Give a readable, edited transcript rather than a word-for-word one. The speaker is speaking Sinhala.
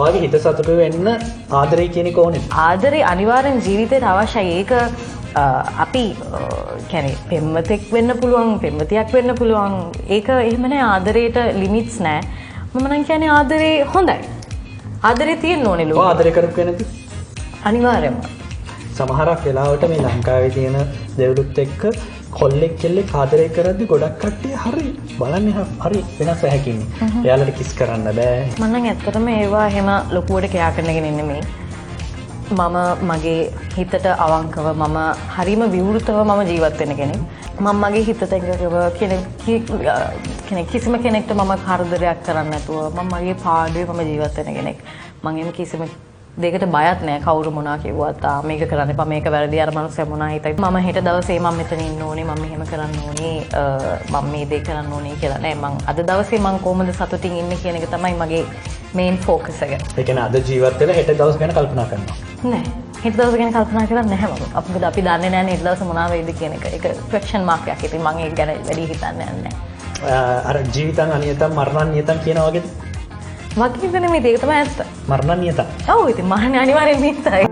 ඔයාගේ හිත සතුටු වෙන්න ආදරය කියන්නේ කොහොමද? ආදරේ අනිවාර්යෙන් ජීවිතේට අවශ්‍යයි. ඒක අපි කියන්නේ පෙම්වතෙක් වෙන්න පුළුවන්, පෙම්වතියක් වෙන්න පුළුවන්. ඒක එහෙම නෑ, ආදරේට ලිමිට්ස් නෑ. මම නම් කියන්නේ ආදරේ හොඳයි. ආදරේ තියෙන්න ඕනේ ලෝකෙ. ඔයා ආදරය කරපු කෙනෙක්ද? අනිවාර්යෙන්ම. සමහරක් වෙලාවට මේ ලංකාවේ තියෙන දෙවලුත් එක්ක කොල්ලෙක් කෙල්ලෙක් ආදරය කරද්දි ගොඩක් කට්ටිය හරි බලන්නේ හරි වෙනස් හැකින්නේ. එයාලට කිස් කරන්න බෑ. මම නම් ඇත්තටම ඒවා එහෙම ලොකුවට කියා කරන්නගෙන ඉන්නේ මේ. මම මගේ හිතට අවංකව මම හරිම විවෘතව මම ජීවත් වෙන කෙනෙක්. මම මගේ හිතට කෙනෙක් කිසිම කෙනෙක්ට මම කරදරයක් කරන්නේ නැතුව මම මගේ පාඩුවේ මම ජීවත් වෙන කෙනෙක්. මම එහෙම කිසිම දෙයකට බයත් නෑ. කවුරු මොනවා කිව්වත් මේක කරන්න එපා, මේක වැරදි, අර මනුස්සයා මොනවා හිතයි. මම හෙට දවසේ මම මෙතන ඉන්න ඕනේ, මම මෙහෙම කරන්න ඕනේ, මම මේ දේ කරන්න ඕනේ කියලා නෑ. මම අද දවසේ මම කොහොමද සතුටින් ඉන්නේ කියන එක තමයි මගේ මේන් ફોකස් එක. ඒ කියන්නේ අද ජීවත් වෙලා හෙට දවස් ගැන කල්පනා කරනවා. නෑ. හෙට දවස ගැන කල්පනා කරන්නේ නැහැ මම. අපි දන්නේ නැහැ හෙට දවස මොනවා වෙයිද කියන එක. ඒක ක්වෙස්චන් මාක් එකක්. ඉතින් මම ඒක ගැන වැඩි හිතන්නේ නැහැ. අර ජීවිතං අනියතං මරණං නියතං කියනා වගේද? මගේ හිතන්නේ මේ දෙක තමයි ඇත්ත. මරණං නියතං. ඔව් ඉතින් මරණය අනිවාර්යෙන් නියතයි.